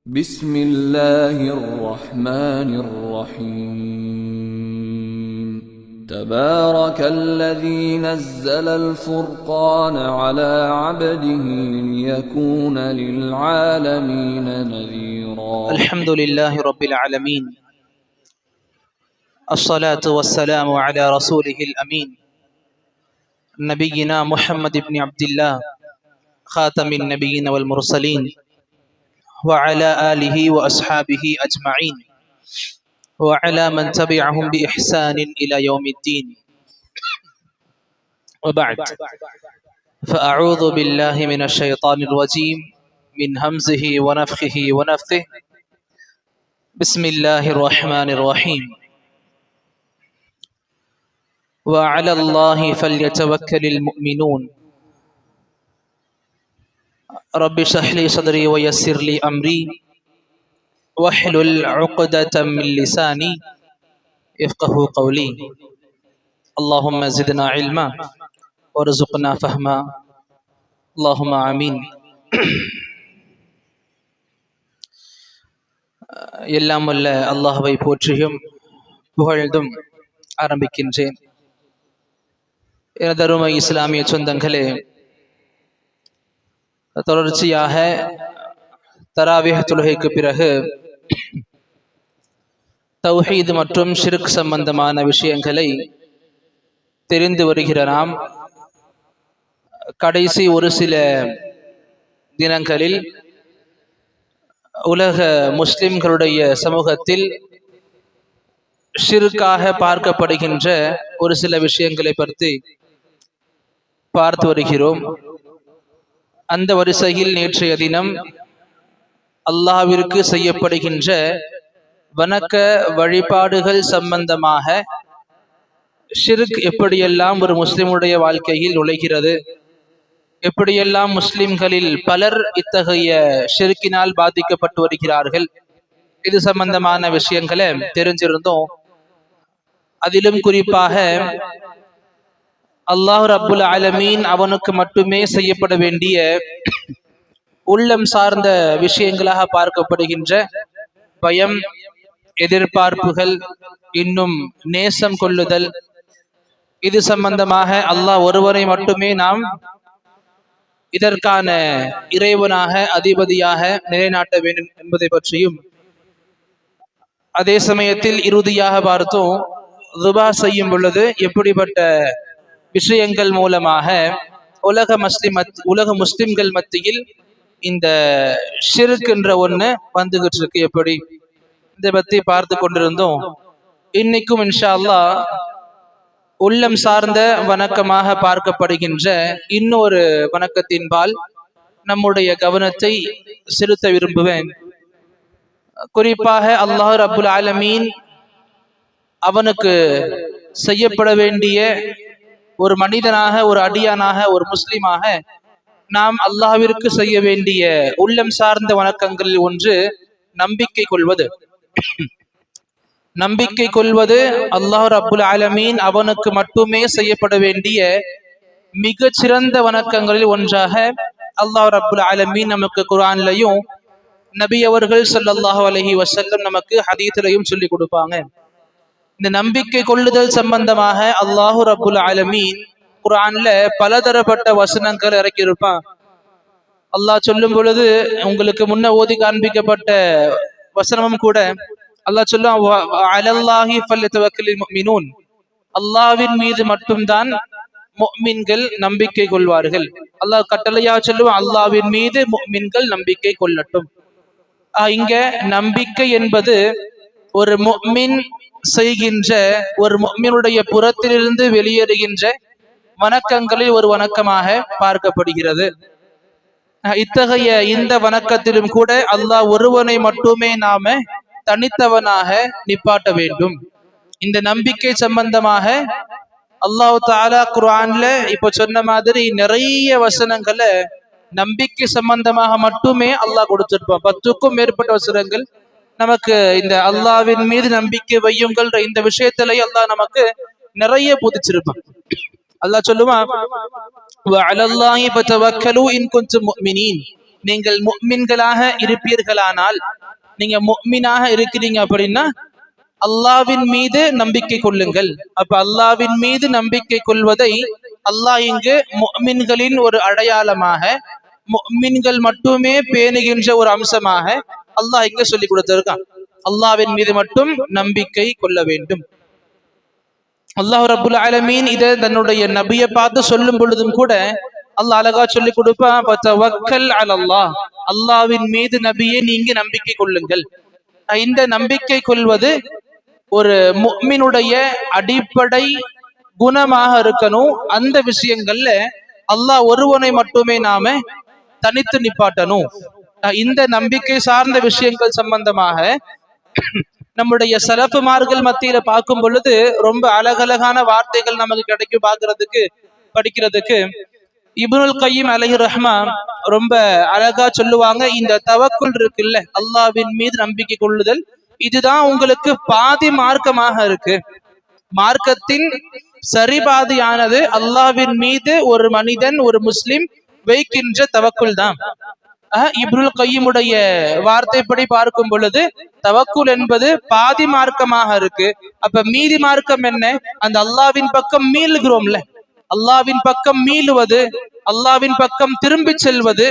بسم الله الرحمن الرحيم تبارك الذي نزل الفرقان على عبده ليكون للعالمين نذيرا. الحمد لله رب العالمين، الصلاة والسلام على رسوله الأمين نبينا محمد بن عبد الله خاتم النبيين والمرسلين وعلى آله وأصحابه أجمعين وعلى من تبعهم بإحسان إلى يوم الدين. وبعد، فأعوذ بالله من الشيطان الرجيم من همزه ونفخه ونفثه. بسم الله الرحمن الرحيم. وعلى الله فليتوكل المؤمنون. رب اشرح لي صدري ويسر لي أمري واحلل عقدة من لساني يفقهوا قولي. اللهم زدنا علما وارزقنا فهما. اللهم آمين. எல்லாம் வல்ல அல்லாஹ்வை போற்றியும் புகழ்ந்தும் ஆரம்பிக்கின்றேன். எனதருமை இஸ்லாமிய சொந்தங்களே, தொடர்ச்சியாக தராவீஹ் தொழுகைக்கு பிறகு தௌஹீத் மற்றும் ஷிர்க் சம்பந்தமான விஷயங்களை தெரிந்து வருகிற நாம், கடைசி ஒரு சில தினங்களில் உலக முஸ்லிம்களுடைய சமூகத்தில் ஷிர்காக பார்க்கப்படுகின்ற ஒரு சில விஷயங்களை பற்றி பார்த்து வருகிறோம். அந்த வரிசையில் நேற்றைய தினம் அல்லாஹ்விற்கு செய்யப்படுகின்ற வணக்க வழிபாடுகள் சம்பந்தமாக ஷிர்க் எப்படியெல்லாம் ஒரு முஸ்லிமுடைய வாழ்க்கையில் நுழைகிறது, எப்படியெல்லாம் முஸ்லிம்களில் பலர் இத்தகைய ஷிர்கினால் பாதிக்கப்பட்டு வருகிறார்கள், இது சம்பந்தமான விஷயங்களை தெரிஞ்சிருந்தோம். அதிலும் குறிப்பாக அல்லாஹ் ரப்புல் ஆலமீன் அவனுக்கு மட்டுமே செய்யப்பட வேண்டிய உள்ளம் சார்ந்த விஷயங்களாக பார்க்கப்படுகின்ற பயம், எதிர்பார்ப்புகள், இன்னும் நேசம் கொள்ளுதல், இது சம்பந்தமாக அல்லாஹ் ஒருவரை மட்டுமே நாம் இதற்கான இறைவனாக அதிபதியாக நிலைநாட்ட வேண்டும் என்பதை பற்றியும், அதே சமயத்தில் இறுதியாக பார்த்தோம் துபா செய்யும் பொழுது எப்படிப்பட்ட விஷயங்கள் மூலமாக உலக முஸ்லிம்கள் மத்தியில் இந்த ஷிர்க் என்ற ஒண்ணு வந்துகிட்டு இருக்கு, எப்படி இதை பத்தி பார்த்து கொண்டிருந்தோம். இன்னைக்கும் இன்ஷா அல்லாஹ் உள்ளம் சார்ந்த வணக்கமாக பார்க்கப்படுகின்ற இன்னொரு வணக்கத்தின்பால் நம்முடைய கவனத்தை செலுத்த விரும்புவேன். குறிப்பாக அல்லாஹ் ரப்புல் ஆலமீன் அவனுக்கு செய்யப்பட வேண்டிய ஒரு மனிதனாக, ஒரு அடியானாக, ஒரு முஸ்லிமாக நாம் அல்லாஹ்விற்கு செய்ய வேண்டிய உள்ளம் சார்ந்த வணக்கங்களில் ஒன்று நம்பிக்கை கொள்வது. நம்பிக்கை கொள்வது அல்லாஹ் ரப்புல் ஆலமீன் அவனுக்கு மட்டுமே செய்யப்பட வேண்டிய மிகச் சிறந்த வணக்கங்களில் ஒன்றாக அல்லாஹ் ரப்புல் ஆலமீன் நமக்கு குர்ஆன்லயும் நபி அவர்கள் ஸல்லல்லாஹு அலைஹி வஸல்லம் நமக்கு ஹதீஸ்லயும் சொல்லி கொடுப்பாங்க. இந்த நம்பிக்கை கொள்ளுதல் சம்பந்தமாக அல்லாஹ் ரப்புல் ஆலமீன் குர்ஆன்ல பலதரப்பட்ட வசனங்கள் இறக்கி இருப்பான். அல்லாஹ் சொல்லும் பொழுது உங்களுக்கு முன்ன ஓதி காண்பிக்கப்பட்ட வசனமும் கூட அல்லாஹ் சொல்லுவான், அலல்லாஹி ஃபல்யதவக்கலில் முஃமினூன், அல்லாஹ்வின் மீது மட்டும்தான் முஃமின்கள் நம்பிக்கை கொள்வார்கள். அல்லாஹ் கட்டளையா சொல்லுவான், அல்லாஹ்வின் மீது முஃமின்கள் நம்பிக்கை கொள்ளட்டும். இங்க நம்பிக்கை என்பது ஒரு முஃமின் செய்கின்ற, ஒரு முஃமினுடைய புறத்திலிருந்து வெளியேறுகின்ற வணக்கங்களில் ஒரு வணக்கமாக பார்க்கப்படுகிறது. இத்தகைய இந்த வணக்கத்திலும் கூட அல்லாஹ் ஒருவனை மட்டுமே நாம தனித்தவனாக நிப்பாட்ட வேண்டும். இந்த நம்பிக்கை சம்பந்தமாக அல்லாஹ் தஆலா குர்ஆன்ல இப்ப சொன்ன மாதிரி நிறைய வசனங்களை நம்பிக்கை சம்பந்தமாக மட்டுமே அல்லாஹ் கொடுத்திருப்பான். 10க்கும் மேற்பட்ட வசனங்கள் நமக்கு இந்த அல்லாஹ்வின் மீது நம்பிக்கை வையுங்கள் இந்த விஷயத்திலே அல்லாஹ் நமக்கு நிறைய போதிச்சிருப்பான். அல்லாஹ் சொல்லுவான், வஅலல்லாஹி ஃபதவக்கலு இன் குன்தும் முஃமினீன், நீங்கள் முஃமின்களாக இருப்பீர்களானால், நீங்க முஃமினாக இருக்கிறீங்க அப்படின்னா அல்லாவின் மீது நம்பிக்கை கொள்ளுங்கள். அப்ப அல்லாவின் மீது நம்பிக்கை கொள்வதை அல்லாஹ் இங்கு முஃமின்களின் ஒரு அடையாளமாக, முஃமின்கள் மட்டுமே பேணுகின்ற ஒரு அம்சமாக அல்லாஹ் இங்க சொல்லி கொடுத்திருக்கான். அல்லாவின் மீது மட்டும் நம்பிக்கை கொள்ள வேண்டும். அல்லாஹ் ரப்புல் ஆலமீன் இதை தன்னுடைய நபியை பார்த்து சொல்லும் பொழுதும் கூட அல்லாஹ் அழகா சொல்லி கொடுப்பான், வத்தவக்கல் அலல்லாஹ், அல்லாவின் மீது நபியே நீங்க நம்பிக்கை கொள்ளுங்கள். இந்த நம்பிக்கை கொள்வது ஒரு முஃமினுடைய அடிப்படை குணமாக இருக்கணும். அந்த விஷயங்கள்ல அல்லாஹ் ஒருவனை மட்டுமே நாம தனித்து நிப்பாட்டணும். இந்த நம்பிக்கை சார்ந்த விஷயங்கள் சம்பந்தமாக நம்முடைய சலஃபுமார்கள் மத்தியில பார்க்கும் பொழுது ரொம்ப அழகழகான வார்த்தைகள் நமக்கு கிடைக்கும் பார்க்கறதுக்கு, படிக்கிறதுக்கு. இப்னுல் கையிம் அலைஹி ரஹ்மா ரொம்ப அழகா சொல்லுவாங்க, இந்த தவக்குல் இருக்குல்ல, அல்லாஹ்வின் மீது நம்பிக்கை கொள்ளுதல், இதுதான் உங்களுக்கு பாதி மார்க்கமாக இருக்கு. மார்க்கத்தின் சரிபாதியானது அல்லாஹ்வின் மீது ஒரு மனிதன், ஒரு முஸ்லிம் வைக்கின்ற தவக்குல் தான். இப்னுல் கையிமுடைய வார்த்தைப்படி பார்க்கும் பொழுது தவக்குல் என்பது பாதி மார்க்கமாக இருக்கு. அப்ப மீதி மார்க்கம் என்ன? அந்த அல்லாஹ்வின் பக்கம் மீளுகிறோம்ல, அல்லாஹ்வின் பக்கம் மீளுவது, அல்லாஹ்வின் பக்கம் திரும்பி செல்வது,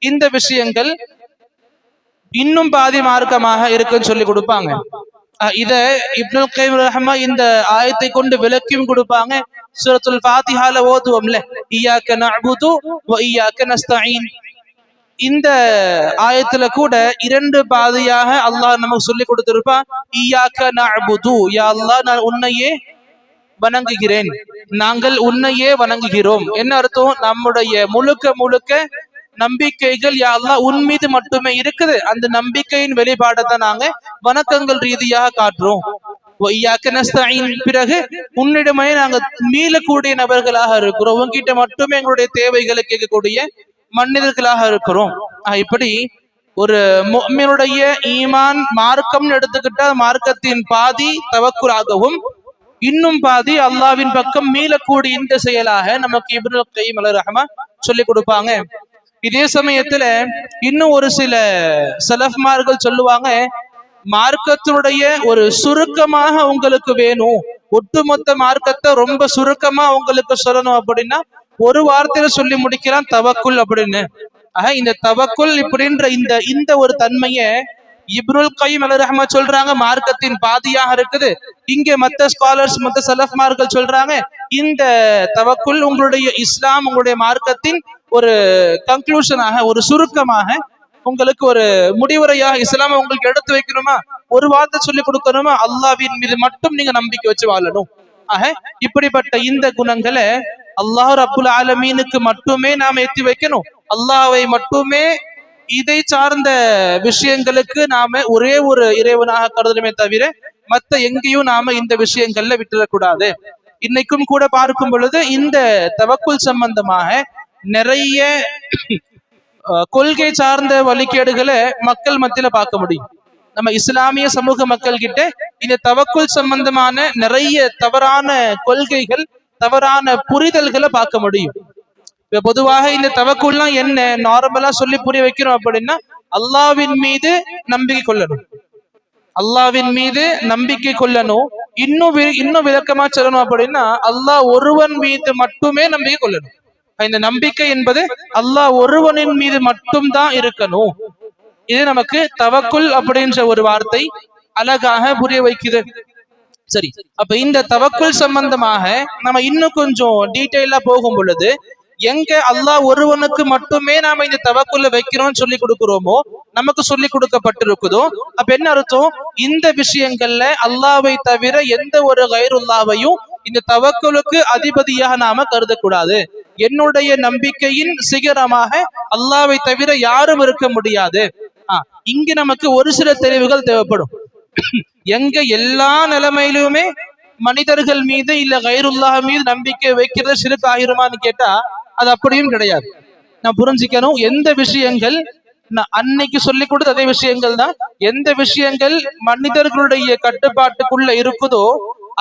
இந்த விஷயங்கள் இன்னும் பாதி மார்க்கமாக இருக்குன்னு சொல்லி கொடுப்பாங்க. இத இப்னுல் கைம் ரஹ்மா இந்த ஆயத்தை கொண்டு விளக்கியும் கொடுப்பாங்க. சூரத்துல் ஃபாத்திஹால ஓதுவோம்ல, இய்யாக நஅ்புது வ இய்யாக நஸ்தஈன், இந்த ஆயத்துல கூட இரண்டு பாதியாக அல்லாஹ் நமக்கு சொல்லி கொடுத்திருப்பான். இய்யாக நஅ்புது, யா அல்லாஹ் நான் உன்னையே வணங்குகிறேன், நாங்கள் உன்னையே வணங்குகிறோம். என்ன அர்த்தம்? நம்முடைய முழுக்க முழுக்க நம்பிக்கைகள் யா அல்லாஹ் உன் மீது மட்டுமே இருக்குது. அந்த நம்பிக்கையின் வெளிப்பாடத்தை நாங்க வணக்கங்கள் ரீதியாக காட்டுறோம். பிறகு உன்னிடமே நாங்க மீளக்கூடிய நபர்களாக இருக்கிறோம், உன்கிட்ட மட்டுமே எங்களுடைய தேவைகளை கேட்கக்கூடிய மனிதர்களாக இருக்கிறோம். இப்படி ஒரு முஃமினுடைய ஈமான் மார்க்கம் எடுத்துக்கிட்டா மார்க்கத்தின் பாதி தவக்குலாகவும் இன்னும் பாதி அல்லாஹ்வின் பக்கம் மீளக்கூடிய இந்த செயலாக நமக்கு இப்னுல் கையிம் அலைஹி ரஹ்மா சொல்லி கொடுப்பாங்க. இதே சமயத்துல இன்னும் ஒரு சில சலஃப்மார்கள் சொல்லுவாங்க, மார்க்கத்தினுடைய ஒரு சுருக்கமாக உங்களுக்கு வேணும், ஒட்டுமொத்த மார்க்கத்தை ரொம்ப சுருக்கமா உங்களுக்கு சொல்லணும் அப்படின்னா ஒரு வார்த்தையில சொல்லி முடிக்கிறான், தவக்குல் அப்படின்னு. இந்த தவக்குல் இப்படின்ற இந்த ஒரு தன்மையை இப்னுல் கையிம் அலைஹி ரஹ்மா சொல்றாங்க மார்க்கத்தின் பாதியாக இருக்குது. இங்க மத்த ஸ்காலர்ஸ், மத்த சலஃப்மார்கள் சொல்றாங்க இந்த தவக்குல் உங்களுடைய இஸ்லாம், உங்களுடைய மார்க்கத்தின் ஒரு கன்க்ளூஷனாக, ஒரு சுருக்கமாக, உங்களுக்கு ஒரு முடிவுரையாக இஸ்லாம உங்களுக்கு எடுத்து வைக்கணுமா, ஒரு வார்த்தை சொல்லி கொடுக்கணுமா, அல்லாஹ்வின் மீது மட்டும் நீங்க நம்பிக்கை வச்சு வாழணும். இப்படிப்பட்ட இந்த குணங்களை அல்லாஹ் ரப்புல் ஆலமீனுக்கு மட்டுமே நாம ஏற்றி வைக்கணும். அல்லாஹ்வை மட்டுமே இதை சார்ந்த விஷயங்களுக்கு நாம ஒரே ஒரு இறைவனாக கருதணுமே தவிர மத்த எங்கேயும் நாம இந்த விஷயங்கள்ல விட்டுறக்கூடாது. இன்னைக்கும் கூட பார்க்கும் பொழுது இந்த தவக்குல் சம்பந்தமாக நிறைய கொள்கை சார்ந்த வழிகேடுகளை மக்கள் மத்தியில பார்க்க முடியும். நம்ம இஸ்லாமிய சமூக மக்கள் கிட்ட இந்த தவக்குல் சம்பந்தமான நிறைய தவறான கொள்கைகள், தவறான புரிதல்களை பார்க்க முடியும். பொதுவாக இந்த தவக்குல்லாம் என்ன நார்மலா சொல்லி புரிய வைக்கிறோம் அப்படின்னா, அல்லாஹ்வின் மீது நம்பிக்கை கொள்ளணும், அல்லாஹ்வின் மீது நம்பிக்கை கொள்ளணும். இன்னும் விளக்கமா சொல்லணும் அப்படின்னா, அல்லாஹ் ஒருவன் மீது மட்டுமே நம்பிக்கை கொள்ளணும். இந்த நம்பிக்கை என்பது அல்லாஹ் ஒருவனின் மீது மட்டும் தான் இருக்கணும். இது நமக்கு தவக்குல் அப்படின்ற ஒரு வார்த்தை அழகாக புரிய வைக்குது. சரி, அப்ப இந்த தவக்குல் சம்பந்தமாக நம்ம இன்னும் கொஞ்சம் டீட்டெயிலா போகும் பொழுது, எங்க அல்லாஹ் ஒருவனுக்கு மட்டுமே நாம இந்த தவக்குல்ல வைக்கிறோம்னு சொல்லி கொடுக்கிறோமோ, நமக்கு சொல்லி கொடுக்கப்பட்டிருக்குதோ, அப்ப என்ன அர்த்தம்? இந்த விஷயங்கள்ல அல்லாஹ்வை தவிர எந்த ஒரு கைருல்லாவையும் இந்த தவக்குலுக்கு அதிபதியாக நாம கருதக்கூடாது. என்னுடைய நம்பிக்கையின் சிகரமாக அல்லாஹ்வை தவிர யாரும் இருக்க முடியாது. இங்கு நமக்கு ஒரு சில தெளிவுகள் தேவைப்படும். எங்க எல்லா நிலைமையிலுமே மனிதர்கள் மீது இல்ல கைருல்லாஹ் மீது நம்பிக்கை வைக்கிறது சிறுக்கு ஆகிருமான்னு கேட்டா அது அப்படியும் கிடையாது. நான் புரிஞ்சுக்கணும், எந்த விஷயங்கள் அன்னைக்கு சொல்லி கொடுத்த அதே விஷயங்கள் தான். எந்த விஷயங்கள் மனிதர்களுடைய கட்டுப்பாட்டுக்குள்ள இருக்குதோ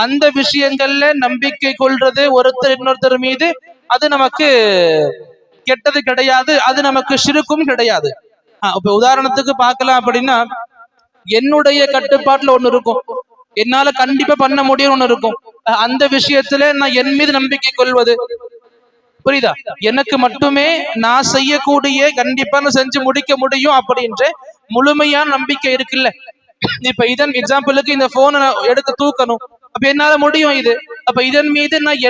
அந்த விஷயங்கள்ல நம்பிக்கை கொள்றது ஒருத்தர் இன்னொருத்தர் மீது, அது நமக்கு கெட்டது கிடையாது, அது நமக்கு ஷிருக்கும் கிடையாது. இப்ப உதாரணத்துக்கு பார்க்கலாம் அப்படின்னா, என்னுடைய கட்டுப்பாட்டுல ஒண்ணு இருக்கும், என்னால கண்டிப்பா பண்ண முடியும் ஒண்ணு இருக்கும். அந்த விஷயத்துல நான் என் மீது நம்பிக்கை கொள்வது, புரியுதா? எனக்கு மட்டுமே நான் செய்யக்கூடிய கண்டிப்பா நான் செஞ்சு முடிக்க முடியும் அப்படின்ற முழுமையான நம்பிக்கை இருக்குல்ல. இப்ப இதன் எக்ஸாம்பிளுக்கு இந்த போனை எடுத்து தூக்கணும், அப்ப என்னால முடியும் இது. அப்ப இதன் மீது நான்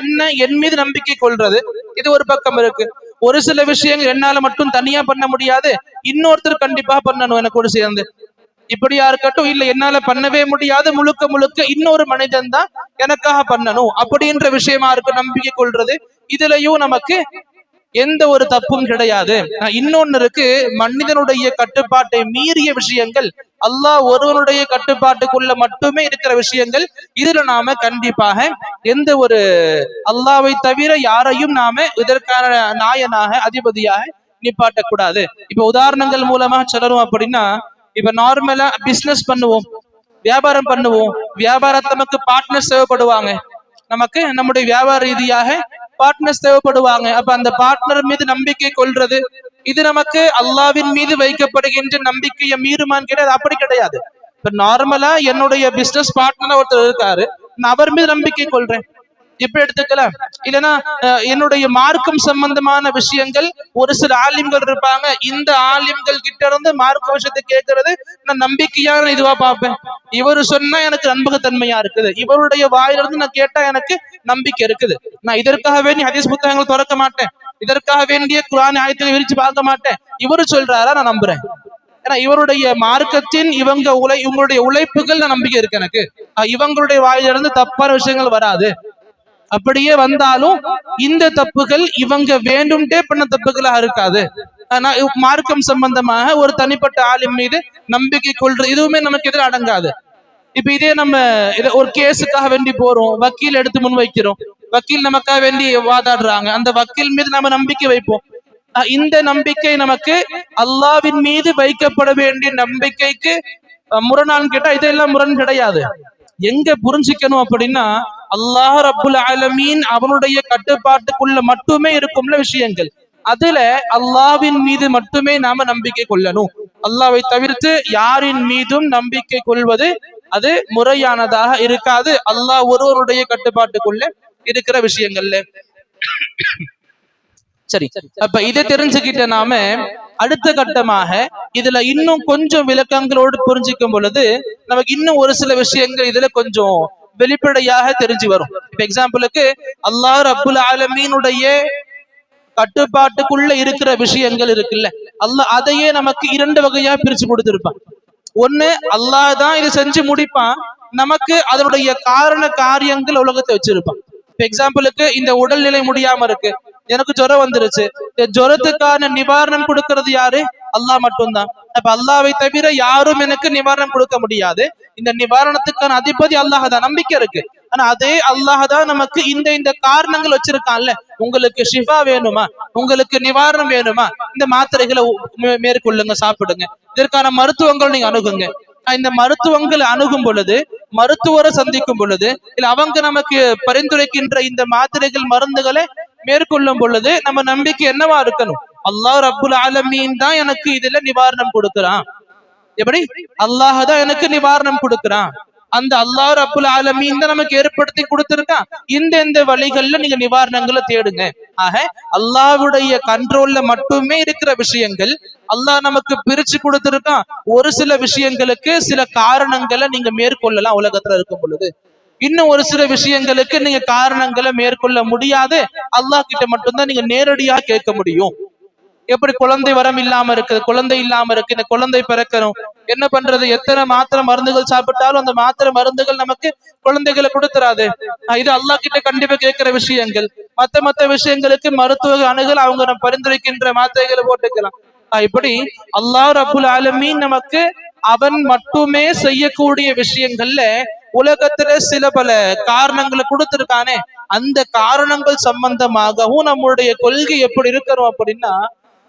என் மீது நம்பிக்கை கொள்றது, இது ஒரு பக்கம் இருக்கு. ஒரு சில விஷயங்கள் என்னால மட்டும் தனியா பண்ண முடியாது, இன்னொருத்தர் கண்டிப்பா பண்ணணும் எனக்கு கூட சேர்ந்து, இப்படியா இருக்கட்டும். இல்ல என்னால பண்ணவே முடியாது, முழுக்க முழுக்க இன்னொரு மனிதன் தான் எனக்காக பண்ணணும் அப்படின்ற விஷயமா இருக்கு நம்பிக்கை கொள்றது. இதுலயும் நமக்கு எந்த ஒரு தப்பும் கிடையாது. இன்னொன்னு இருக்கு, மனிதனுடைய கட்டுப்பாட்டை மீறிய விஷயங்கள், அல்லாஹ் ஒருவனுடைய கட்டுப்பாட்டுக்குள்ள மட்டுமே இருக்கிற விஷயங்கள், இதுல நாம கண்டிப்பாக எந்த ஒரு அல்லாவை தவிர யாரையும் நாம இதற்கான நாயனாக அதிபதியாக நிப்பாட்டக்கூடாது. இப்ப உதாரணங்கள் மூலமா சொல்லணும் அப்படின்னா, இப்ப நார்மலா பிசினஸ் பண்ணுவோம், வியாபாரம் பண்ணுவோம், வியாபாரத்தை நமக்கு பார்ட்னர்ஸ் தேவைப்படுவாங்க, நமக்கு நம்முடைய வியாபார ரீதியாக பார்ட்னர்ஸ் தேவைப்படுவாங்க. அப்ப அந்த பார்ட்னர் மீது நம்பிக்கை கொள்றது, இது நமக்கு அல்லாவின் மீது வைக்கப்படுகின்ற நம்பிக்கையை மீறுமான்னு கிடையாது, அப்படி கிடையாது. இப்ப நார்மலா என்னுடைய பிசினஸ் பார்ட்னர் ஒருத்தர் இருக்காரு, நான் அவர் மீது நம்பிக்கை கொள்றேன், இப்படி எடுத்துக்கலாம். இல்லைன்னா என்னுடைய மார்க்கம் சம்பந்தமான விஷயங்கள், ஒரு சில ஆலிம்கள் இருப்பாங்க, இந்த ஆலிம்கள் கிட்ட இருந்து மார்க்க விஷயத்தை கேட்கறது நான் நம்பிக்கையான இதுவா பார்ப்பேன். இவரு சொன்னா எனக்கு நம்பகத்தன்மையா இருக்குது, இவருடைய வாயிலிருந்து நான் கேட்டா எனக்கு நம்பிக்கை இருக்குது. நான் இதற்காக வேண்டிய ஹதீஸ் புத்தகங்கள் திறக்க மாட்டேன், இதற்காக வேண்டிய குர்ஆன் ஆயத்தை விரிச்சு பார்க்க மாட்டேன், இவரு சொல்றாரா நான் நம்புறேன். ஏன்னா இவருடைய மார்க்கத்தின் இவங்களுடைய உழைப்புகள் நான் நம்பிக்கை இருக்கு எனக்கு, இவங்களுடைய வாயிலிருந்து தப்பான விஷயங்கள் வராது. அப்படியே வந்தாலும் இந்த தப்புகள் இவங்க வேண்டும்ட்டே பண்ண தப்புகளா இருக்காது. மார்க்கம் சம்பந்தமாக ஒரு தனிப்பட்ட ஆளின் மீது நம்பிக்கை கொள்றது, இதுவுமே நமக்கு எதிர அடங்காது. இப்ப இதே நம்ம ஒரு கேஸுக்காக வேண்டி போறோம், வக்கீல் எடுத்து முன் வைக்கிறோம், வக்கீல் நமக்காக வேண்டி வாதாடுறாங்க, அந்த வக்கீல் மீது நம்ம நம்பிக்கை வைப்போம். இந்த நம்பிக்கை நமக்கு அல்லாவின் மீது வைக்கப்பட வேண்டிய நம்பிக்கைக்கு முரணான்னு கேட்டா இதெல்லாம் முரண் கிடையாது. எங்க புரிஞ்சிக்கணும் அப்படின்னா, அல்லாஹ் ரப்புல் ஆலமீன் அவனுடைய கட்டுப்பாட்டுக்குள்ள மட்டுமே இருக்கும்ல விஷயங்கள், அதுல அல்லாவின் மீது மட்டுமே நாம நம்பிக்கை கொள்ளணும். அல்லாவை தவிர்த்து யாரின் மீதும் நம்பிக்கை கொள்வது அது முறையானதாக இருக்காது, அல்லாஹ் ஒருவருடைய கட்டுப்பாட்டுக்குள்ள இருக்கிற விஷயங்கள்ல. சரி, அப்ப இதை தெரிஞ்சுக்கிட்ட நாம அடுத்த கட்டமாக இதுல இன்னும் கொஞ்சம் விளக்கங்களோடு புரிஞ்சிக்கும் பொழுது நமக்கு இன்னும் ஒரு சில விஷயங்கள் இதுல கொஞ்சம் வெளிப்படையாக தெரிஞ்சு வரும். இப்ப எக்ஸாம்பிளுக்கு, அல்லாஹ் ரப்புல் ஆலமீனுடைய கட்டுப்பாட்டுக்குள்ள இருக்கிற விஷயங்கள் இருக்குல்ல, அல்லாஹ் அதையே நமக்கு இரண்டு வகையா பிரிச்சு கொடுத்திருப்பான். ஒண்ணு, அல்லாஹ் தான் இதை செஞ்சு முடிப்பான், நமக்கு அதனுடைய காரண காரியங்கள் உலகத்தை வச்சிருப்பான். இப்ப எக்ஸாம்பிளுக்கு, இந்த உடல்நிலை முடியாம இருக்கு, எனக்கு ஜுரம் வந்துருச்சு, ஜுரத்துக்கான நிவாரணம் கொடுக்கறது யாரு? அல்லாஹ் மட்டும்தான். அப்ப அல்லாவை தவிர யாரும் எனக்கு நிவாரணம் கொடுக்க முடியாது, இந்த நிவாரணத்துக்கான அதிபதி அல்லாஹ் தான், நம்பிக்கை இருக்கு. ஆனா அதே அல்லாஹ் தான் நமக்கு இந்த காரணங்கள் வச்சிருக்கான்ல, உங்களுக்கு ஷிஃபா வேணுமா, உங்களுக்கு நிவாரணம் வேணுமா, இந்த மாத்திரைகளை மேற்கொள்ளுங்க, சாப்பிடுங்க, இதற்கான மருத்துவங்கள் நீங்க அணுகுங்க. இந்த மருத்துவங்களை அணுகும் பொழுது, மருத்துவரை சந்திக்கும் பொழுது, இல்ல அவங்க நமக்கு பரிந்துரைக்கின்ற இந்த மாத்திரைகள் மருந்துகளை மேற்கொள்ளும் பொழுது நம்ம நம்பிக்கை என்னவா இருக்கணும்? அல்லாஹ் ரப்புல் ஆலமீன் தான் எனக்கு இதுல நிவாரணம் கொடுக்கிறான். எப்படி? அல்லாஹ் தான் எனக்கு நிவாரணம் கொடுக்கிறான், அந்த அல்லாஹ் ரப்புல் ஆலமீன் தான் நமக்கு ஏற்படுத்தி கொடுத்திருக்கான், இந்த வழிகள்ல நீங்க நிவாரணங்களை தேடுங்க. ஆக அல்லாஹ்வுடைய கண்ட்ரோல்ல மட்டுமே இருக்கிற விஷயங்கள் அல்லாஹ் நமக்கு பிரிச்சு கொடுத்திருக்கான். ஒரு சில விஷயங்களுக்கு சில காரணங்களை நீங்க மேற்கொள்ளலாம் உலகத்துல இருக்கும் பொழுது, இன்னும் ஒரு சில விஷயங்களுக்கு நீங்க காரணங்களை மேற்கொள்ள முடியாது, அல்லாஹ் கிட்ட மட்டும்தான் நீங்க நேரடியா கேட்க முடியும். எப்படி குழந்தை வரம் இல்லாம இருக்குது, குழந்தை இல்லாம இருக்கு, இந்த குழந்தை பிறக்கணும், என்ன பண்றது? எத்தனை மாத்திரை மருந்துகள் சாப்பிட்டாலும் அந்த மாத்திரை மருந்துகள் நமக்கு குழந்தைகளை கொடுத்துறாது. இது அல்லாஹ் கிட்ட கண்டிப்பா கேட்கிற விஷயங்கள். மத்த விஷயங்களுக்கு மருத்துவ அணுகல், அவங்க நம்ம பரிந்துரைக்கின்ற மாத்திரைகளை போட்டுக்கலாம். இப்படி அல்லாஹ் ரப்புல் ஆலமீன் நமக்கு அவன் மட்டுமே செய்யக்கூடிய விஷயங்கள்ல உலகத்துல சில பல காரணங்களை கொடுத்திருக்கானே, அந்த காரணங்கள் சம்பந்தமாகவும் நம்மளுடைய கொள்கை எப்படி இருக்கணும் அப்படின்னா,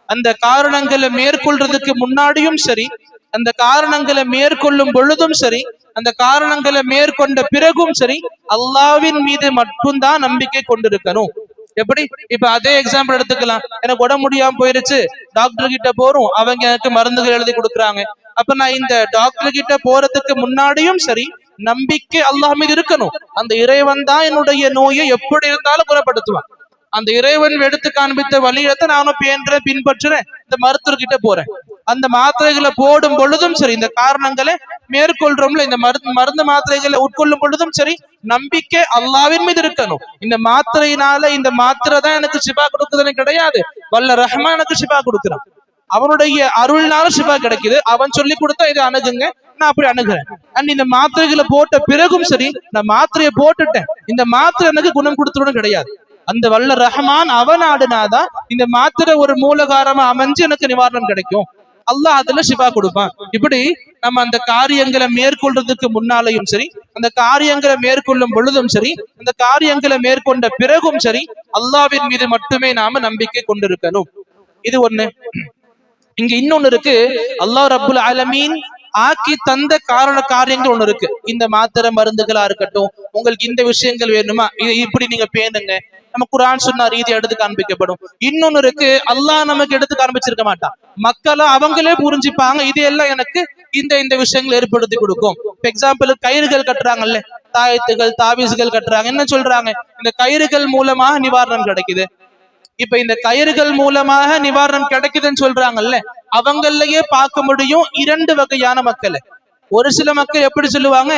அந்த காரணங்களை மேற்கொள்றதுக்கு முன்னாடியும் சரி, அந்த காரணங்களை மேற்கொள்ளும் பொழுதும் சரி, அந்த காரணங்களை மேற்கொண்ட பிறகும் சரி, அல்லாவின் மீது மட்டும்தான் நம்பிக்கை கொண்டிருக்கணும். எப்படி? இப்ப அதே எக்ஸாம்பிள் எடுத்துக்கலாம். எனக்கு உடம்பு முடியாம போயிருச்சு, டாக்டர் கிட்ட போறோம், அவங்க எனக்கு மருந்துகள் எழுதி கொடுக்குறாங்க. அப்ப நான் இந்த டாக்டர் கிட்ட போறதுக்கு முன்னாடியும் சரி நம்பிக்கை அல்லாஹ் மீது இருக்கணும். அந்த இறைவன் தான் என்னுடைய நோயை எப்படி இருந்தாலும் குணப்படுத்துவான். அந்த இறைவன் எடுத்து காண்பித்த வழியத்தை நானும் பேன்றேன், பின்பற்றுறேன், இந்த மருத்துவர்கிட்ட போறேன். அந்த மாத்திரைகளை போடும் பொழுதும் சரி, இந்த காரணங்களை மேற்கொள்றோம்ல, இந்த மருந்து மாத்திரைகளை உட்கொள்ளும் பொழுதும் சரி நம்பிக்கை அல்லாவின் மீது இருக்கணும். இந்த மாத்திரையினால இந்த மாத்திரை தான் எனக்கு ஷிபா கொடுக்குதுன்னு கிடையாது. வல்ல ரஹ்மான் எனக்கு ஷிபா கொடுக்குறான். அவனுடைய அருள்னால ஷிபா கிடைக்குது. அவன் சொல்லி கொடுத்தா இதை அணுகுங்க, நான் அப்படி அணுகிறேன். அண்ட் இந்த மாத்திரைகளை போட்ட பிறகும் சரி, நான் மாத்திரையை போட்டுட்டேன், இந்த மாத்திரை எனக்கு குணம் கொடுத்துடும் கிடையாது. அந்த வல்ல ரஹ்மான் அவன் ஆடுனாதான் இந்த மாத்திரை ஒரு மூலகாரமா அமைஞ்சு எனக்கு நிவாரணம் கிடைக்கும். அல்லாஹ் அதுல ஷிபா கொடுப்பான். இப்படி நம்ம அந்த காரியங்களை மேற்கொள்றதுக்கு முன்னாலையும் சரி, அந்த காரியங்களை மேற்கொள்ளும் பொழுதும் சரி, அந்த காரியங்களை மேற்கொண்ட பிறகும் சரி அல்லாஹ்வின் மீது மட்டுமே நாம நம்பிக்கை கொண்டிருக்கணும். இது ஒண்ணு. இங்க இன்னொன்னு இருக்கு. அல்லாஹ் ரப்புல் ஆலமீன் ஆக்கி தந்த காரியங்கள் ஒண்ணு இருக்கு. இந்த மாத்திரை மருந்துகளா இருக்கட்டும், உங்களுக்கு இந்த விஷயங்கள் வேணுமா, இப்படி நீங்க பேணுங்க, நம்ம குர்ஆன் சொன்ன ரீதி எடுத்து காண்பிக்கப்படும். இன்னொன்னு இருக்கு, அல்லாஹ் நமக்கு எடுத்து காண்பிச்சிருக்க மாட்டான், மக்களா அவங்களே புரிஞ்சுப்பாங்க, இது எல்லாம் எனக்கு இந்த இந்த விஷயங்கள் ஏற்படுத்தி கொடுக்கும். எக்ஸாம்பிள், கயிறுகள் கட்டுறாங்கல்ல, தாயத்துகள் தாவீசுகள் கட்டுறாங்க. என்ன சொல்றாங்க? இந்த கயிறுகள் மூலமா நிவாரணம் கிடைக்குது. இப்ப இந்த கயிறுகள் மூலமாக நிவாரணம் கிடைக்குதுன்னு சொல்றாங்கல்ல, அவங்களையே பார்க்க முடியும் இரண்டு வகையான மக்களை. ஒரு சில மக்கள் எப்படி சொல்லுவாங்க,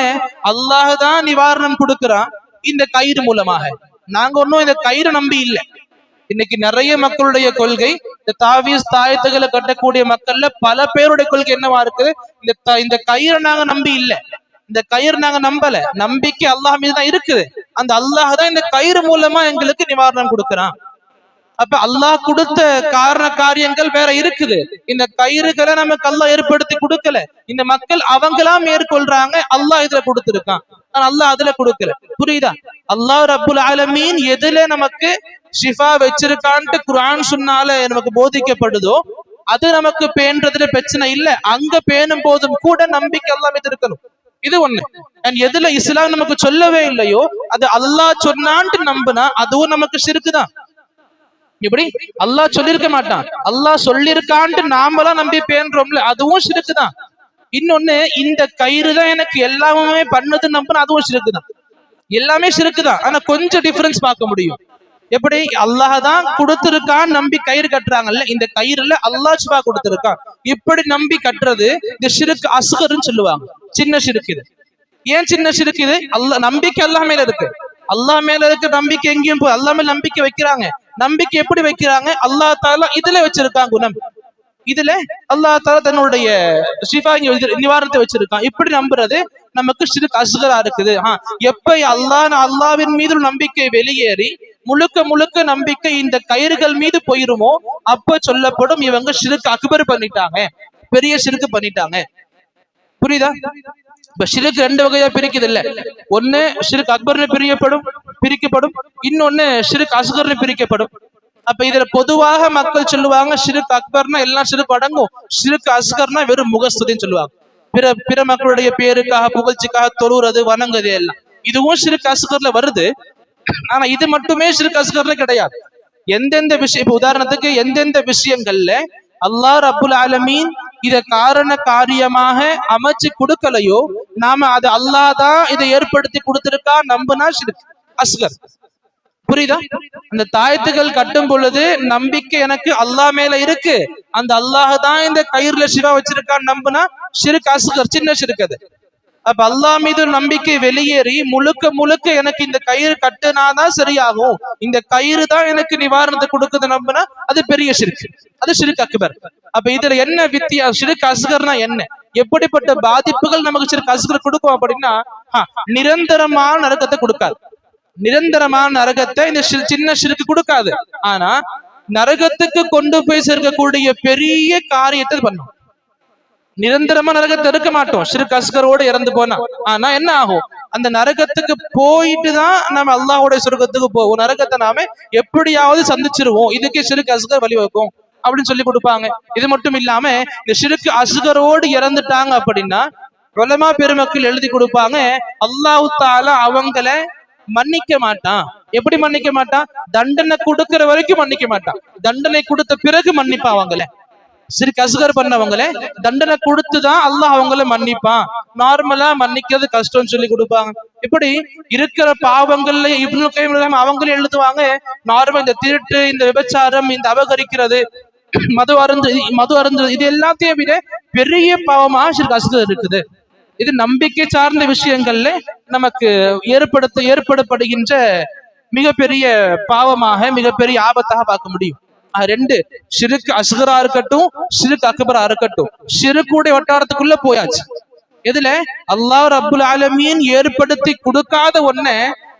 அல்லாஹ் தான் நிவாரணம் கொடுக்கிறான் இந்த கயிறு மூலமாக, நாங்க ஒன்னும் இந்த கயிறு நம்பி இல்லை. இன்னைக்கு நிறைய மக்களுடைய கொள்கை, இந்த தாவீஸ் தாயத்துகளை கட்டக்கூடிய மக்கள்ல பல பேருடைய கொள்கை என்னவா இருக்குது, இந்த கயிறை நாங்க நம்பி இல்லை, இந்த கயிறு நாங்க நம்பல, நம்பிக்கை அல்லாஹ் மீதுதான் இருக்குது. அந்த அல்லாஹ் தான் இந்த கயிறு மூலமா எங்களுக்கு நிவாரணம் கொடுக்கிறான். அப்ப அல்லாஹ் கொடுத்த காரியங்கள் வேற இருக்குது. இந்த கயிறுகளை நமக்கு அல்லாஹ் ஏற்படுத்தி கொடுக்கல, இந்த மக்கள் அவங்களா மேற்கொள்றாங்க. அல்லாஹ் இதுல கொடுத்திருக்கான், அல்லாஹ் அதுல கொடுக்கல. புரியுதா? அல்லாஹ் ரப்புல் ஆலமீன் எதுல நமக்கு ஷிஃபா வச்சிருக்கான்ட்டு குர்ஆன் சொன்னால நமக்கு போதிக்கப்படுதோ அது நமக்கு பேன்றதுல பிரச்சனை இல்லை. அங்க பேணும் போதும் கூட நம்பிக்கை அல்லாஹ் மீது இருக்கணும். இது ஒண்ணு. எதுல இஸ்லாம் நமக்கு சொல்லவே இல்லையோ அது அல்லாஹ் சொன்னான்ட்டு நம்பினா அதுவும் நமக்கு ஷிர்க்குதான். இப்படி அல்லாஹ் சொல்லிருக்க மாட்டான், அல்லாஹ் சொல்லிருக்கான்ட்டு நாமெல்லாம் நம்பி பேன்றோம்ல, அதுவும் ஷிர்க்குதான். இன்னொன்னு, இந்த கயிறு தான் எனக்கு எல்லாமே பண்ணுதுன்னு நம்பினா அதுவும் ஷிர்க்குதான். எல்லாமே ஷிர்க்குதான், ஆனா கொஞ்சம் டிஃபரன்ஸ் பார்க்க முடியும். எப்படி? அல்லாஹ் தான் கொடுத்திருக்கான் நம்பி கயிறு கட்டுறாங்கல்ல, இந்த கயிறுல அல்லாஹ் ஷிஃபா கொடுத்திருக்கான், இப்படி நம்பி கட்டுறது இந்த ஷிர்க் அஸ்கர்ன்னு சொல்லுவாங்க, சின்ன ஷிர்க். இது ஏன் சின்ன ஷிர்க்? இது அல்லாஹ் நம்பிக்கை அல்லாஹ் மேல இருக்கு, அல்லாஹ் மேல இருக்க நம்பிக்கை எங்கேயும் போய் அல்லாஹ் மேல நம்பிக்கை வைக்கிறாங்க. நம்பிக்கை எப்படி வைக்கிறாங்க? அல்லாஹ் தஆலா இதுல வச்சிருக்கான் குணம், இதுல அல்லாஹ் தஆலா தன்னுடைய ஷிஃபா நிவாரணத்தை வச்சிருக்கான், இப்படி நம்புறது நமக்கு ஷிர்க் அஸ்கரா இருக்குது. எப்ப அல்லாஹ்வின் மீது நம்பிக்கை வெளியேறி முழுக்க முழுக்க நம்பிக்கை இந்த கயிறுகள் மீது போயிருமோ அப்ப சொல்லப்படும் இவங்க ஷிர்க் அக்பர் பண்ணிட்டாங்க, பெரிய ஷிர்க் பண்ணிட்டாங்க. புரியுதா? இப்ப ஷிர்க் ரெண்டு வகையா பிரிக்குது இல்ல, ஒண்ணு ஷிர்க் அக்பர்னு பிரிக்கப்படும், இன்னொன்னு ஷிர்க் அஸ்கர்னு பிரிக்கப்படும். அப்ப இதுல பொதுவாக மக்கள் சொல்லுவாங்க ஷிர்க் அக்பர்னா எல்லாம் ஷிர்க் அடங்கும், ஷிர்க் அஸ்கர்னா வெறும் முகஸ்துதின்னு சொல்லுவாங்க. பிற மக்களுடைய பேருக்காக புகழ்ச்சிக்காக தொழுறது வணங்குது எல்லாம், இதுவும் ஷிர்க் அஸ்கர்ல வருது. ஆனா இது மட்டுமே ஷிர்க் அஸ்கர்ல கிடையாது. எந்தெந்த விஷயம், இப்ப உதாரணத்துக்கு எந்தெந்த விஷயங்கள்ல அல்லாஹ் ரப்புல் ஆலமீன் இத காரியமாக அமைச்சு கொடுக்கலையோ நாம அது அல்லாஹ் தான் இதை ஏற்படுத்தி கொடுத்திருக்கா நம்புனா ஷிர்க் அஸ்கர். புரியுதா? அந்த தாயத்துகள் கட்டும் பொழுது நம்பிக்கை எனக்கு அல்லாஹ் மேல இருக்கு, அந்த அல்லாஹ் தான் இந்த கயிறுல ஷிஃபா வச்சிருக்கான்னு நம்புனா ஷிர்க் அஸ்கர், சின்ன ஷிர்க் அது. அப்ப அல்லாஹ் மீது நம்பிக்கை வெளியேறி முழுக்க முழுக்க எனக்கு இந்த கயிறு கட்டுனாதான் சரியாகும், இந்த கயிறு தான் எனக்கு நிவாரணத்தை கொடுக்குது நம்பினா அது பெரிய ஷிர்க், அது ஷிர்க் அக்பர். அப்ப இதுல என்ன வித்தியாசம்? ஷிர்க் அஸ்கர்னா என்ன, எப்படிப்பட்ட பாதிப்புகள் நமக்கு ஷிர்க் அஸ்கர் கொடுக்கும் அப்படின்னா, நிரந்தரமான நரகத்தை கொடுக்காது. நிரந்தரமான நரகத்தை இந்த சின்ன ஷிர்க் கொடுக்காது. ஆனா நரகத்துக்கு கொண்டு போய் சேர்க்கக்கூடிய பெரிய காரியத்தை பண்ணும். நிரந்தரமா நரகத்தை இருக்க மாட்டோம் ஷிர்க் அஸ்கரோடு இறந்து போனா. ஆனா என்ன ஆகும்? அந்த நரகத்துக்கு போயிட்டு தான் நம்ம அல்லாஹ்வுடைய சொர்க்கத்துக்கு போவோம். நரகத்தை நாம எப்படியாவது சந்திச்சிருவோம், இதுக்கு ஷிர்க் அஸ்கர் வழிவகுக்கும் அப்படின்னு சொல்லி கொடுப்பாங்க. இது மட்டும் இல்லாம இந்த ஷிர்க் அஸ்கரோடு இறந்துட்டாங்க அப்படின்னா உலமா பெருமக்கள் எழுதி கொடுப்பாங்க, அல்லாஹ் தஆலா அவங்கள மன்னிக்க மாட்டான். எப்படி மன்னிக்க மாட்டான்? தண்டனை கொடுக்கிற வரைக்கும் மன்னிக்க மாட்டான். தண்டனை கொடுத்த பிறகு மன்னிப்பாவாங்களே, சிறுக்கு அசுகர் பண்ணவங்களே தண்டனை கொடுத்துதான் அல்லாஹ் அவங்கள மன்னிப்பான். நார்மலா மன்னிக்கிறது கஷ்டம்னு சொல்லி கொடுப்பாங்க. இப்படி இருக்கிற பாவங்கள்ல இப்னு கைம் அவங்களே எழுதுவாங்க, நார்மல் இந்த திருட்டு, இந்த விபச்சாரம், இந்த அபகரிக்கிறது, மது அருந்து இது எல்லாத்தையும் விட பெரிய பாவமா சிறுக்கு அசுகர் இருக்குது. இது நம்பிக்கை சார்ந்த விஷயங்கள்ல நமக்கு ஏற்படப்படுகின்ற மிகப்பெரிய பாவமாக, மிகப்பெரிய ஆபத்தாக பார்க்க முடியும். ரெண்டு, ஷிருக்கு அஸ்கரா இருக்கட்டும், ஷிருக்கு அக்பரா இருக்கட்டும், ஷிருக்குடைய வட்டாரத்துக்குள்ள போயாச்சு. இதுல அல்லாஹ் ரப்புல் ஆலமீன் ஏற்படுத்தி கொடுக்காத ஒன்ன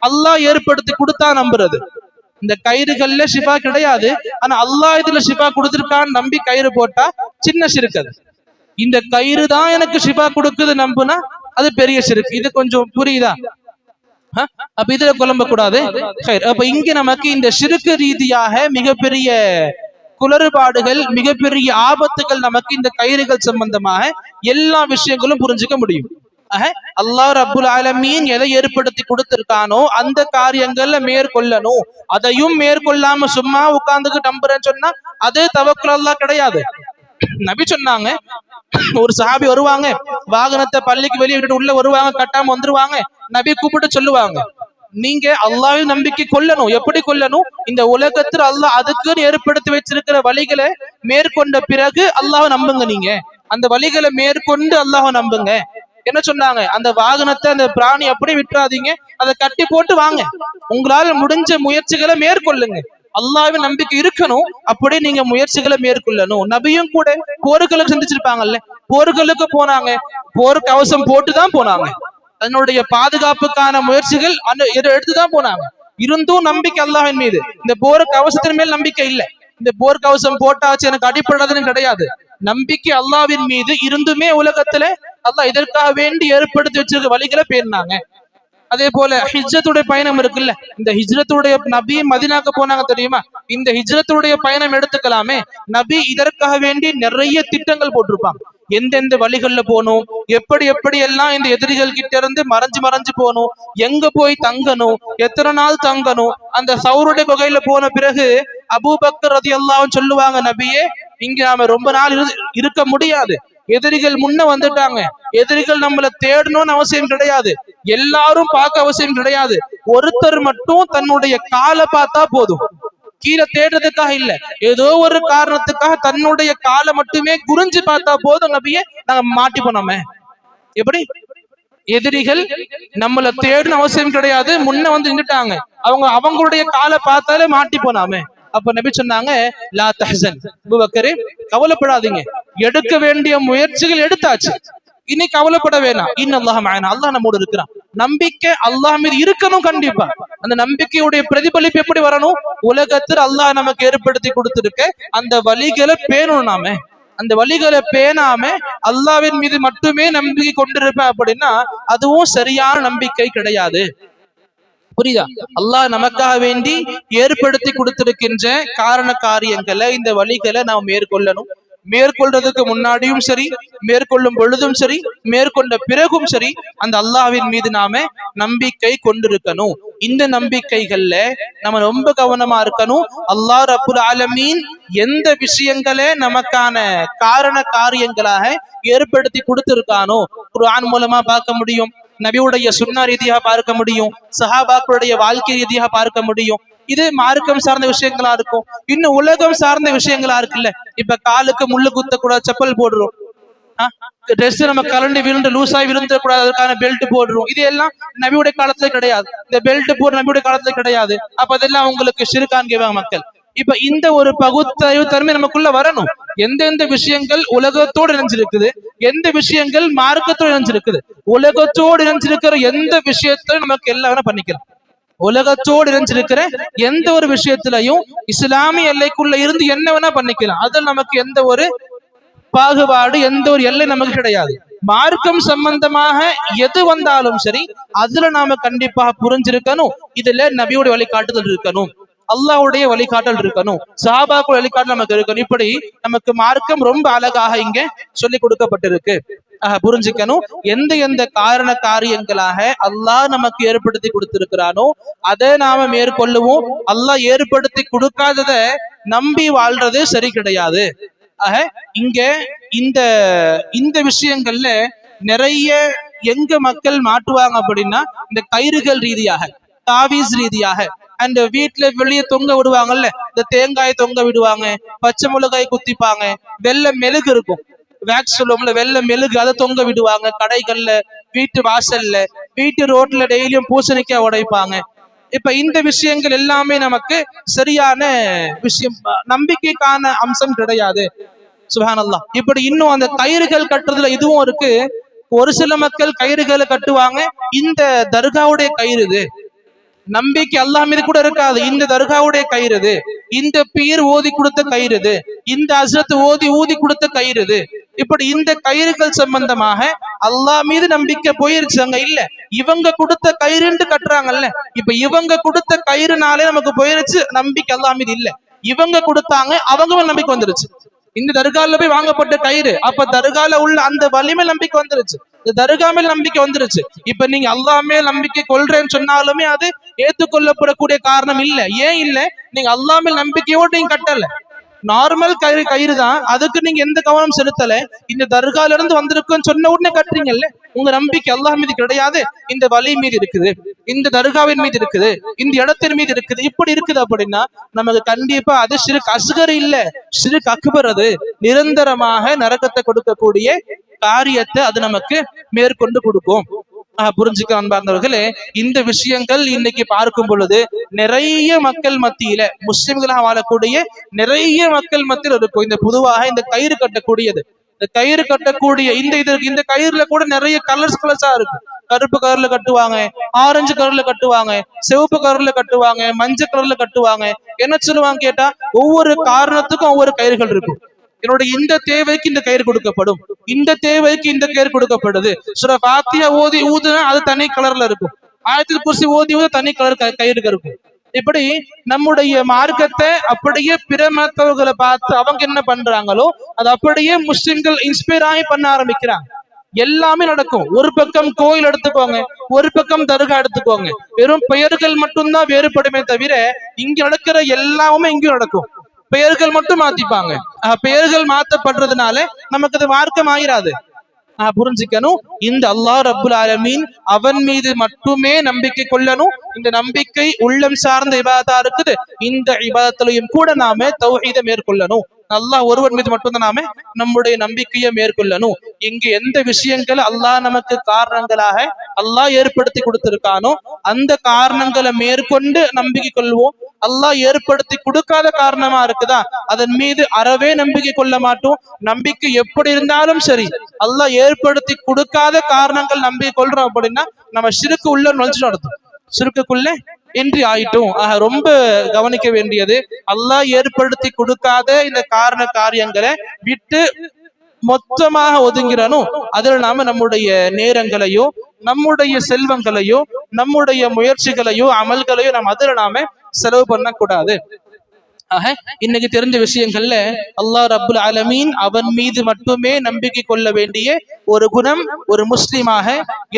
அல்லாஹ் ஏற்படுத்தி கொடுத்தா நம்புறது. இந்த கயிறுகள்ல ஷிஃபா கிடையாது, ஆனா அல்லாஹ் இதுல ஷிஃபா கொடுத்திருக்கான்னு நம்பி கயிறு போட்டா சின்ன ஷிருக்கு. அது இந்த கயிறு தான் எனக்கு ஷிஃபா கொடுக்குது நம்புனா அது பெரிய ஷிருக்கு. இது கொஞ்சம் புரியுதா? அப்ப இதுல குழம்ப கூடாது. அப்ப இங்க நமக்கு இந்த ஷிருக்கு ரீதியாக மிகப்பெரிய குளறுபாடுகள், மிகப்பெரிய ஆபத்துகள் நமக்கு இந்த கயிறுகள் சம்பந்தமாக எல்லா விஷயங்களும் புரிஞ்சுக்க முடியும். அல்லாஹ் ரப்புல் ஆலமீன் எதை ஏற்படுத்தி கொடுத்திருக்கானோ அந்த காரியங்கள்ல மேற்கொள்ளணும். அதையும் மேற்கொள்ளாம சும்மா உட்கார்ந்துக்கு நம்புறேன்னு சொன்னா அது தவக்குல் அல்லாஹ் கிடையாது. நபி சொன்னாங்க, ஒரு சஹாபி வருவாங்க, வாகனத்தை பள்ளிக்கு வெளியே விட்டுட்டு உள்ள வருவாங்க, கட்டாம வந்துருவாங்க. நபி கூப்பிட்டு சொல்லுவாங்க, நீங்க அல்லாஹ்வின் நம்பிக்கை கொள்ளணும். எப்படி கொள்ளணும்? இந்த உலகத்தில் அல்லாஹ் அதுக்குன்னு ஏற்படுத்தி வச்சிருக்கிற வழிகளை மேற்கொண்ட பிறகு அல்லாஹ் நம்புங்க. நீங்க அந்த வழிகளை மேற்கொண்டு அல்லாஹ் நம்புங்க. என்ன சொன்னாங்க? அந்த வாகனத்தை, அந்த பிராணி அப்படி விட்டுறாதீங்க, அதை கட்டி போட்டு வாங்க. உங்களால் முடிஞ்ச முயற்சிகளை மேற்கொள்ளுங்க. அல்லாஹ்வின் நம்பிக்கை இருக்கணும், அப்படி நீங்க முயற்சிகளை மேற்கொள்ளணும். நபியும் கூட போர்களுக்கு சந்திச்சிருப்பாங்கல்ல, போர்களுக்கு போனாங்க, போருக்கு கவசம் போட்டுதான் போனாங்க. தன்னுடைய பாதுகாப்புக்கான முயற்சிகள் எடுத்துதான் போனாங்க. இருந்தும் நம்பிக்கை அல்லாஹ்வின் மீது. இந்த போர் கவசத்தின் மேல் நம்பிக்கை இல்லை. இந்த போர் கவசம் போட்டாச்சு எனக்கு அடிப்படாதுன்னு கிடையாது. நம்பிக்கை அல்லாஹ்வின் மீது இருந்துமே உலகத்துல அல்லாஹ் இதற்காக வேண்டி ஏற்படுத்தி வச்சிருக்க வழிகளை பேர்னாங்க. அதே போல ஹிஜ்ரத்துடைய பயணம் இருக்குல்ல, இந்த ஹிஜ்ரத்துடைய நபி மதினாக்கு போனாங்க தெரியுமா? இந்த ஹிஜ்ரத்துடைய பயணம் எடுத்துக்கலாமே. நபி இதற்காக வேண்டி நிறைய திட்டங்கள் போட்டிருப்பாங்க. எந்தெந்த வழிகள்ல போகணும், எப்படி எப்படி எல்லாம் இந்த எதிரிகள் கிட்ட இருந்து மறைஞ்சு போகணும், எங்க போய் தங்கணும், எத்தனை நாள் தங்கணும். அந்த சௌருடைய குகையில போன பிறகு அபூபக்கர் ரலியல்லாஹு சொல்லுவாங்க, நபியே இங்க நாம ரொம்ப நாள் இருக்க முடியாது. எதிரிகள் முன்ன வந்துட்டாங்க. எதிரிகள் நம்மள தேடணும்னு அவசியம் கிடையாது, எல்லாரும் பார்க்க அவசியம் கிடையாது. ஒருத்தர் மட்டும் தன்னுடைய காலை பார்த்தா போதும். கீழே தேடுறதுக்காக இல்ல, ஏதோ ஒரு காரணத்துக்காக தன்னுடைய காலை மட்டுமே குறிஞ்சு பார்த்தா போதும், நபியே நாங்க மாட்டி போனோமே. எப்படி? எதிரிகள் நம்மள தேடணும் அவசியம் கிடையாது, முன்ன வந்து நின்றுட்டாங்க, அவங்களுடைய காலை பார்த்தாலே மாட்டி போனாமே. அப்ப நபி சொன்னாங்க, லா தஹ்சன், அபூபக்கரே கவலைப்படாதீங்க, எடுக்க வேண்டிய முயற்சிகள் எடுத்தாச்சு, இனி கவலைப்பட வேணாம். இன்னல்லாஹ் மஅனா, அல்லாஹ் நம்மோடு இருக்கிறான். நம்பிக்கை அல்லாஹ் மீது இருக்கணும் கண்டிப்பா. அந்த நம்பிக்கையுடைய பிரதிபலிப்பு எப்படி வரணும்? உலகத்தில் அல்லாஹ் நமக்கு ஏற்படுத்தி கொடுத்திருக்க அந்த வழிகளை பேணணும். நாம அந்த வழிகளை பேணாம அல்லாஹ்வின் மீது மட்டுமே நம்பிக்கை கொண்டிருப்பேன் அப்படின்னா அதுவும் சரியான நம்பிக்கை கிடையாது. புரியுதா? அல்லாஹ் நமக்காக வேண்டி ஏற்படுத்தி கொடுத்திருக்கின்ற காரண காரியங்களை, இந்த வழிகளை நாம் மேற்கொள்ளணும். மேற்கொள்றதுக்கு முன்னாடியும் சரி, மேற்கொள்ளும் பொழுதும் சரி, மேற்கொண்ட பிறகும் சரி, அந்த அல்லாஹ்வின் மீது நாம நம்பிக்கை கொண்டிருக்கணும். இந்த நம்பிக்கைகள்ல நம்ம ரொம்ப கவனமா இருக்கணும். அல்லாஹ் ரப்புல் ஆலமீன் எந்த விஷயங்களே நமக்கான காரண காரியங்களாக ஏற்படுத்தி கொடுத்திருக்கானோ குர்ஆன் மூலமா பார்க்க முடியும், நபியுடைய சுன்னா ரீதியாக பார்க்க முடியும், சஹாபாக்களுடைய வாழ்க்கை ரீதியாக பார்க்க முடியும். இது மார்க்கம் சார்ந்த விஷயங்களா இருக்கும். இன்னும் உலகம் சார்ந்த விஷயங்களா இருக்குல்ல, இப்ப காலுக்கு முள்ளு குத்த கூட செப்பல் போடுறோம், ட்ரெஸ் நம்ம கலண்டு விழுந்து லூசாய் விழுந்த கூடாது, அதுக்கான பெல்ட் போடுறோம். இது எல்லாம் நபியுடைய காலத்துல கிடையாது. இந்த பெல்ட் போடுற நபியுடைய காலத்துல கிடையாது. அப்ப அதெல்லாம் உங்களுக்கு ஷிர்கான் கேட்பாங்க மக்கள். இப்ப இந்த ஒரு பகுத்தறிவு தன்மை நமக்குள்ள வரணும். எந்தெந்த விஷயங்கள் உலகத்தோடு இணைஞ்சிருக்குது, எந்த விஷயங்கள் மார்க்கத்தோடு இணைஞ்சிருக்குது. உலகத்தோடு இணைஞ்சிருக்கிற எந்த விஷயத்தையும் நமக்கு எல்லாம் பண்ணிக்கலாம். உலகத்தோடு இணைஞ்சிருக்கிற எந்த ஒரு விஷயத்திலையும் இஸ்லாமிய எல்லைக்குள்ள இருந்து என்ன வேணா பண்ணிக்கலாம். அதில் நமக்கு எந்த ஒரு பாகுபாடு, எந்த ஒரு எல்லை நமக்கு கிடையாது. மார்க்கம் சம்பந்தமாக எது வந்தாலும் சரி, அதுல நாம கண்டிப்பாக புரிஞ்சிருக்கணும். இதுல நபியோட வழிகாட்டுதல் இருக்கணும், அல்லாஹ்வுடைய வழிகாட்டல் இருக்கணும், சஹாபாக்கள் வழிகாட்டல் நமக்கு இருக்கணும். இப்படி நமக்கு மார்க்கம் ரொம்ப அழகாக இங்க சொல்லி கொடுக்கப்பட்டிருக்கு. புரிஞ்சுக்கணும். எந்த எந்த காரண காரியங்களாக அல்லாஹ் நமக்கு ஏற்படுத்தி கொடுத்திருக்கிறானோ அதை நாம மேற்கொள்ளுவோம். அல்லாஹ் ஏற்படுத்தி கொடுக்காதத நம்பி வாழ்றது சரி கிடையாது. ஆக இங்க இந்த இந்த விஷயங்கள்ல நிறைய எங்க மக்கள் மாட்டுவாங்க அப்படின்னா, இந்த கயிறுகள் ரீதியாக, தாவீஸ் ரீதியாக, அந்த வீட்டுல வெளியே தொங்க விடுவாங்கல்ல, இந்த தேங்காய் தொங்க விடுவாங்க, பச்சை மிளகாய் குத்திப்பாங்க, வெள்ளை மெழுகு இருக்கும், வேக்ஸ் சொல்லுவோம்ல, வெள்ளை மெழுகு, அதை தொங்க விடுவாங்க கடைகள்ல, வீட்டு வாசல்ல, வீட்டு ரோட்ல டெய்லியும் பூசணிக்காய் உடைப்பாங்க. இப்ப இந்த விஷயங்கள் எல்லாமே நமக்கு சரியான விஷயம், நம்பிக்கைக்கான அம்சம் கிடையாது. சுப்ஹானல்லாஹ். இப்படி இன்னும் அந்த கயிறுகள் கட்டுறதுல இதுவும் இருக்கு. ஒரு சில மக்கள் கயிறுகளை கட்டுவாங்க, இந்த தர்காவுடைய கயிறு இது, நம்பிக்கை அல்லாஹ் மீது கூட இருக்காது, இந்த தர்காவுடைய கயிறு இது, இந்த பீர் ஓதி கொடுத்த கயிறு இது, இந்த ஹஸ்ரத் ஓதி ஊதி கொடுத்த கயிறு இது. இப்படி இந்த கயிறுகள் சம்பந்தமாக அல்லாஹ் மீது நம்பிக்கை போயிருச்சாங்க. இல்ல, இவங்க கொடுத்த கயிறுன்னு கட்டுறாங்கல்ல, இப்ப இவங்க கொடுத்த கயிறுனாலே நமக்கு போயிருச்சு நம்பிக்கை, அல்லாஹ் மீது இல்ல, இவங்க கொடுத்தாங்க, அவங்க நம்பிக்கை வந்துருச்சு. இந்த தர்கால போய் வாங்கப்பட்ட கயிறு, அப்ப தர்கால உள்ள அந்த வலிமை நம்பிக்கை வந்துருச்சு, தர்கா மேல் நம்பிக்கை வந்துருச்சு. இப்ப நீங்க அல்லாஹ் மேல் நம்பிக்கை கொள்றேன்னு சொன்னாலுமே அது ஏற்றுக்கொள்ளப்படக்கூடிய காரணம் இல்ல. ஏன் இல்ல? நீங்க அல்லாஹ் மேல் நம்பிக்கையோடு நீங்க கட்டல, நார்மல் கயிறு தான், அதுக்கு நீங்க எந்த கவனம் செலுத்தல, இந்த தர்கால இருந்து வந்திருக்குன்னு சொன்ன உடனே கட்டுறீங்கல்ல. உங்க நம்பிக்கை அல்லாஹ் மீது கிடையாது, இந்த வலி மீது இருக்குது, இந்த தர்காவின் மீது இருக்குது, இந்த இடத்தின் மீது இருக்குது. இப்படி இருக்குது அப்படின்னா நமக்கு கண்டிப்பா அது ஷிர்க் அஸ்கர் இல்ல, ஷிர்க் அக்பர். அது நிரந்தரமாக நரகத்தை கொடுக்கக்கூடிய காரியத்தை அது நமக்கு மேற்கொண்டு கொடுக்கும். புரிஞ்சுக்க அன்பார்ந்தவர்களே, இந்த விஷயங்கள் இன்னைக்கு பார்க்கும் பொழுது நிறைய மக்கள் மத்தியில, முஸ்லிம்களாக வாழக்கூடிய நிறைய மக்கள் மத்தியில் இருக்கும். இந்த பொதுவாக இந்த கயிறு கட்டக்கூடியது, இந்த கயிறு கட்டக்கூடிய இந்த கயிறுல கூட நிறைய கலர்ஸா இருக்கு. கருப்பு கலர்ல கட்டுவாங்க, ஆரஞ்சு கலர்ல கட்டுவாங்க, சிவப்பு கலர்ல கட்டுவாங்க, மஞ்சள் கலர்ல கட்டுவாங்க. என்ன சொல்லுவாங்க கேட்டா, ஒவ்வொரு காரணத்துக்கும் ஒவ்வொரு கயிறுகள் இருக்கும். என்னுடைய இந்த தேவைக்கு இந்த கயிறு கொடுக்கப்படும், இந்த தேவைக்கு இந்த கயிறு கொடுக்கப்படுது. சூரா ஃபாத்திஹா ஓதி ஊதுனா அது தனி கலர்ல இருக்கும், ஆயத்துல் குர்சி ஓதி ஊத தனி கலர் கயிறு இருக்கும். இப்படி நம்முடைய மார்க்கத்தை அப்படியே பிற மத்தவர்களை பார்த்து அவங்க என்ன பண்றாங்களோ அது அப்படியே முஸ்லிம்கள் இன்ஸ்பயர் ஆகி பண்ண ஆரம்பிக்கிறாங்க. எல்லாமே நடக்கும். ஒரு பக்கம் கோயில் எடுத்துக்கோங்க, ஒரு பக்கம் தர்கா எடுத்துக்கோங்க, வெறும் பெயர்கள் மட்டும்தான் வேறுபடுமே தவிர இங்க நடக்கிற எல்லாமே இங்கேயும் நடக்கும். பெயர்கள் மட்டும் மாத்திப்பாங்க. பெயர்கள் மாத்தப்படுறதுனால நமக்கு அது மார்க்கம் ஆயிராது. புரிஞ்சுக்கணும். இந்த அல்லாஹ் ரப்புல் ஆலமீன் அவன் மீது மட்டுமே நம்பிக்கை கொள்ளணும். இந்த நம்பிக்கை உள்ளம் சார்ந்த இபாதத்தா இருக்குது. இந்த இபாதத்திலையும் கூட நாம தௌஹீதை மேற்கொள்ளணும். அல்லாஹ் ஒருவன் மீது மட்டும்தான் நாம நம்முடைய நம்பிக்கையை மேற்கொள்ளணும். இங்கு எந்த விஷயங்கள் அல்லாஹ் நமக்கு காரணங்களாக அல்லாஹ் ஏற்படுத்தி கொடுத்திருக்கானோ அந்த காரணங்களை மேற்கொண்டு நம்பிக்கை கொள்வோம். அல்லாஹ் ஏற்படுத்தி கொடுக்காத காரணமா இருக்குதா அதன் மீது அறவே நம்பிக்கை கொள்ள மாட்டோம். நம்பிக்கை எப்படி இருந்தாலும் சரி, அல்லாஹ் ஏற்படுத்தி கொடுக்காத காரணங்கள் நம்பிக்கை கொள்றோம் அப்படின்னா நம்ம ஷிர்க்கு உள்ள நுழைஞ்சு நடத்தும், ஷிர்க்குக்குள்ள இன்றி ஆயிட்டும். ரொம்ப கவனிக்க வேண்டியது, அல்லாஹ் ஏற்படுத்தி கொடுக்காத இந்த காரண காரியங்களை விட்டு மொத்தமாக ஒதுங்கிறனும். அதுல நாம நம்முடைய நேரங்களையோ, நம்முடைய செல்வங்களையோ, நம்முடைய முயற்சிகளையோ, அமல்களையோ நம்ம அதுல நாம செலவு பண்ணக்கூடாது. இன்னைக்கு தெரிஞ்ச விஷயங்கள்ல அல்லாஹ் ரப்புல் ஆலமீன் அவன் மீது மட்டுமே நம்பிக்கை கொள்ள வேண்டிய ஒரு குணம் ஒரு முஸ்லிமாக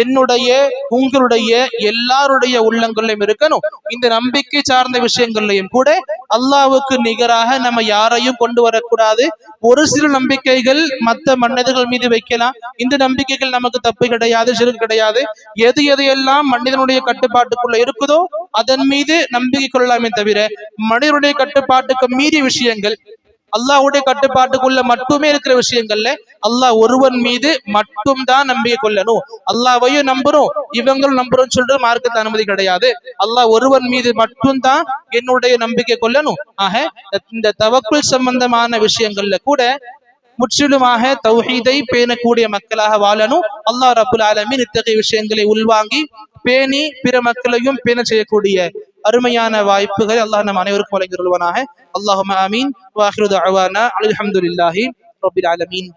என்னுடைய உங்களுடைய எல்லாருடைய உள்ளங்களிலும் இருக்கணும். இந்த நம்பிக்கை சார்ந்த விஷயங்கள்லையும் கூட அல்லாஹ்வுக்கு நிகராக நம்ம யாரையும் கொண்டு வரக்கூடாது. ஒரு சில நம்பிக்கைகள் மற்ற மனிதர்கள் மீது வைக்கலாம், இந்த நம்பிக்கைகள் நமக்கு தப்பு கிடையாது, ஷிர்க் கிடையாது. எது எதையெல்லாம் மனிதனுடைய கட்டுப்பாட்டுக்குள்ள இருக்குதோ அதன் மீது நம்பிக்கை கொள்ளலாமே தவிர மனிதனுடைய கட்டுப்பாட்டுக்கு மீறிய விஷயங்கள், அல்லாஹ்வுடைய கட்டுப்பாட்டுக்குள்ள மட்டுமே இருக்கிற விஷயங்கள்ல அல்லாஹ் ஒருவன் மீது மட்டும் தான் நம்பிக்கை கொள்ளணும். அல்லாஹ்வையும் நம்புறோம், இவங்களும் நம்புறோம் சொல்றது மார்க்கத்து அனுமதி கிடையாது. அல்லாஹ் ஒருவன் மீது மட்டும் தான் என்னுடைய நம்பிக்கை கொள்ளணும். இந்த தவக்குல் சம்பந்தமான விஷயங்கள்ல கூட முற்றிலுமாக தௌஹீதை பேணக்கூடிய மக்களாக வாழணும். அல்லாஹ் ரப்புல் ஆலமீன் இத்தகைய விஷயங்களை உள்வாங்கி பேணி பிற மக்களையும் பேண செய்யக்கூடிய அருமையான வாய்ப்புகளை அல்லாஹ் நம் அனைவருக்கும் வழங்கியுள்வானாக. அல்லாஹும்ம ஆமீன். வ ஆகிரு தஅவானா அல்ஹம்துலில்லாஹி ரப்பில் ஆலமீன்.